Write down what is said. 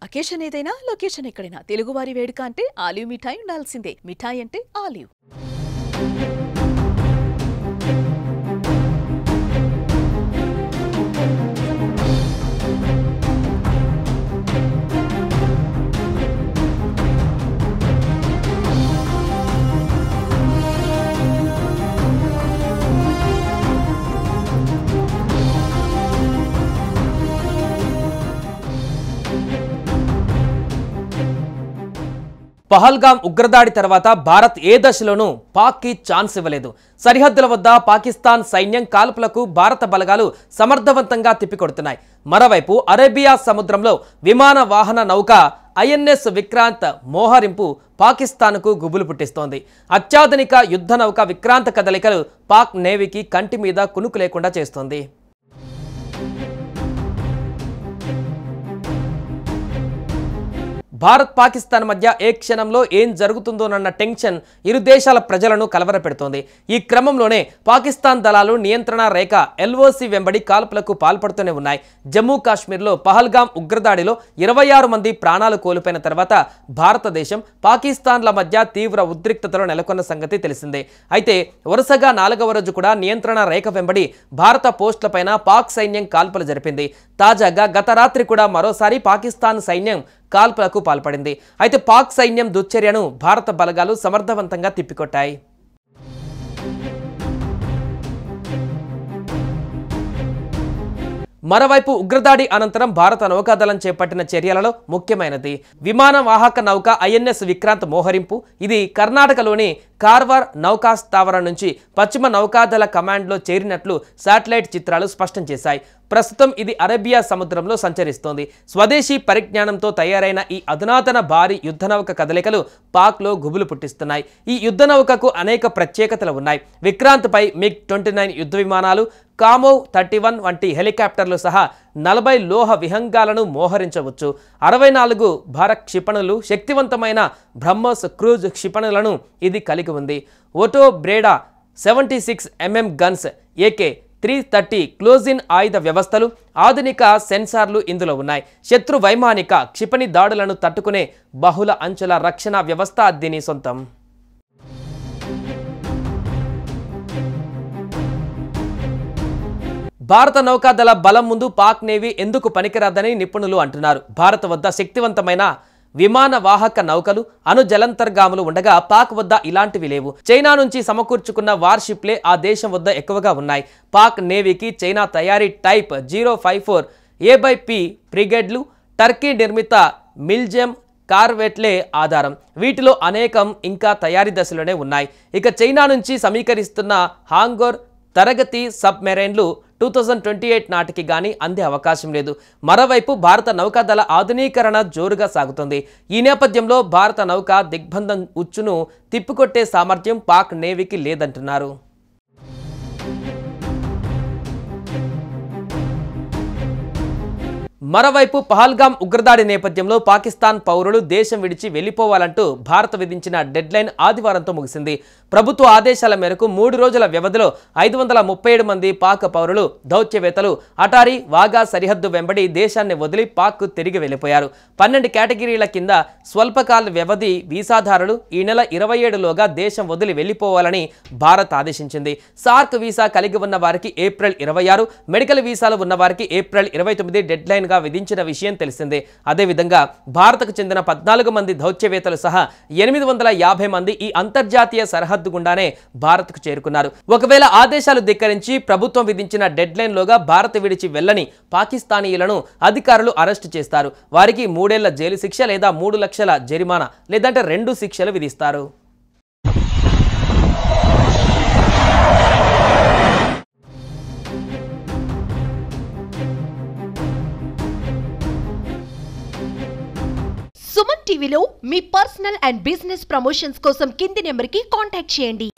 Occasion ఏదైనా location ఎక్కడైనా తెలుగువారి వేడుక అంటే ఆలివ్ మిఠాయి ఉండాల్సిందే. మిఠాయి అంటే ఆలివ్. పహల్గామ్ ఉగ్రదాడి తర్వాత భారత్ ఏ దశలోనూ పాక్కి ఛాన్స్ ఇవ్వలేదు. సరిహద్దుల వద్ద పాకిస్తాన్ సైన్యం కాల్పులకు భారత బలగాలు సమర్థవంతంగా తిప్పికొడుతున్నాయి. మరోవైపు అరేబియా సముద్రంలో విమాన వాహన నౌక ఐఎన్ఎస్ విక్రాంత్ మోహరింపు పాకిస్తాన్కు గుబులు పుట్టిస్తోంది. అత్యాధునిక యుద్ధ నౌక విక్రాంత్ కదలికలు పాక్ నేవీకి కంటి మీద కునుకు లేకుండా చేస్తోంది. భారత్ పాకిస్తాన్ మధ్య ఏ క్షణంలో ఏం జరుగుతుందోనన్న టెన్షన్ ఇరు దేశాల ప్రజలను కలవరపెడుతోంది. ఈ క్రమంలోనే పాకిస్తాన్ దళాలు నియంత్రణ రేఖ ఎల్ఓసి వెంబడి కాల్పులకు పాల్పడుతూనే ఉన్నాయి. జమ్మూ కాశ్మీర్లో పహల్గామ్ ఉగ్రదాడిలో 26 మంది ప్రాణాలు కోల్పోయిన తర్వాత భారతదేశం పాకిస్తాన్ల మధ్య తీవ్ర ఉద్రిక్తతలు నెలకొన్న సంగతి తెలిసిందే. అయితే వరుసగా 4వ రోజు కూడా నియంత్రణ రేఖ వెంబడి భారత పోస్టులపైన పాక్ సైన్యం కాల్పులు జరిపింది. తాజాగా గత రాత్రి కూడా మరోసారి పాకిస్తాన్ సైన్యం కాల్పులకు పాల్పడింది. అయితే పాక్ సైన్యం దుశ్చర్యను భారత బలగాలు సమర్థవంతంగా తిప్పికొట్టాయి. మరోవైపు ఉగ్రదాడి అనంతరం భారత నౌకాదళం చేపట్టిన చర్యలలో ముఖ్యమైనది విమాన వాహక నౌక ఐఎన్ఎస్ విక్రాంత్ మోహరింపు. ఇది కర్ణాటకలోని కార్వార్ నౌకాస్థావరం నుంచి పశ్చిమ నౌకాదళ కమాండ్లో చేరినట్లు శాటిలైట్ చిత్రాలు స్పష్టం చేశాయి. ప్రస్తుతం ఇది అరేబియా సముద్రంలో సంచరిస్తోంది. స్వదేశీ పరిజ్ఞానంతో తయారైన ఈ అధునాతన భారీ యుద్ధనౌక కదలికలు పాక్లో గుబులు పుట్టిస్తున్నాయి. ఈ యుద్ధనౌకకు అనేక ప్రత్యేకతలు ఉన్నాయి. విక్రాంత్పై MiG-29 యుద్ధ విమానాలు, కామోవ్ 31 వంటి హెలికాప్టర్లు సహా 40 లోహ విహంగాలను మోహరించవచ్చు. 64 భార క్షిపణులు, శక్తివంతమైన బ్రహ్మోస్ క్రూజ్ క్షిపణులను ఇది కలిగి ఉంది. ఓటో బ్రేడా 76mm గన్స్, AK-330 క్లోజిన్ ఆయుధ వ్యవస్థలు, ఆధునిక సెన్సార్లు ఇందులో ఉన్నాయి. శత్రు వైమానిక క్షిపణి దాడులను తట్టుకునే బహుళ అంచెల రక్షణ వ్యవస్థ దీని సొంతం. భారత నౌకాదళ బలం ముందు పాక్ నేవీ ఎందుకు పనికిరాదని నిపుణులు అంటున్నారు. భారత వద్ద శక్తివంతమైన విమాన వాహక నౌకలు, అణు జలంతర్గాములు ఉండగా పాక్ వద్ద ఇలాంటివి లేవు. చైనా నుంచి సమకూర్చుకున్న వార్షిప్లే ఆ దేశం వద్ద ఎక్కువగా ఉన్నాయి. పాక్ నేవీకి చైనా తయారీ టైప్ 054 A/P ఫ్రిగేట్లు, టర్కీ నిర్మిత మిల్జెమ్ కార్వెట్లే ఆధారం. వీటిలో అనేకం ఇంకా తయారీ దశలోనే ఉన్నాయి. ఇక చైనా నుంచి సమీకరిస్తున్న హాంగోర్ తరగతి సబ్మెరైన్లు 2028 నాటికి గానీ అందే అవకాశం లేదు. మరోవైపు భారత నౌకాదళ ఆధునీకరణ జోరుగా సాగుతుంది. ఈ నేపథ్యంలో భారత నౌక దిగ్బంధం ఉచ్చును తిప్పికొట్టే సామర్థ్యం పాక్ నేవీకి లేదంటున్నారు. మరోవైపు పహల్గామ్ ఉగ్రదాడి నేపథ్యంలో పాకిస్తాన్ పౌరులు దేశం విడిచి వెళ్లిపోవాలంటూ భారత్ విధించిన డెడ్లైన్ ఆదివారంతో ముగిసింది. ప్రభుత్వ ఆదేశాల మేరకు 3 రోజుల వ్యవధిలో 537 మంది పాక్ పౌరులు, దౌత్యవేత్తలు అటారీ వాగా సరిహద్దు వెంబడి దేశాన్ని వదిలి పాక్ తిరిగి వెళ్లిపోయారు. 12 కేటగిరీల కింద స్వల్పకాల వ్యవధి వీసాదారులు ఈ నెల 27లోగా దేశం వదిలి వెళ్లిపోవాలని భారత్ ఆదేశించింది. సార్క్ వీసా కలిగి ఉన్న వారికి ఏప్రిల్ 26, మెడికల్ వీసాలు ఉన్న వారికి ఏప్రిల్ 29 డెడ్లైన్ విధించిన విషయం తెలిసిందే. అదేవిధంగా భారత్కు చెందిన 14 మంది దౌత్యవేత్తలు సహా 850 మంది ఈ అంతర్జాతీయ సరిహద్దు గుండానే భారత్కు చేరుకున్నారు. ఒకవేళ ఆదేశాలు ధిక్కరించి ప్రభుత్వం విధించిన డెడ్లైన్ లోగా భారత్ విడిచి వెళ్లని పాకిస్తానీయులను అధికారులు అరెస్టు చేస్తారు. వారికి 3 ఏళ్ల జైలు శిక్ష లేదా 3 లక్షల జరిమానా లేదంటే 2 శిక్షలు విధిస్తారు. సుమన్ టీవీలో మీ పర్సనల్ అండ్ బిజినెస్ ప్రమోషన్స్ కోసం కింది నెంబర్కి కాంటాక్ట్ చేయండి.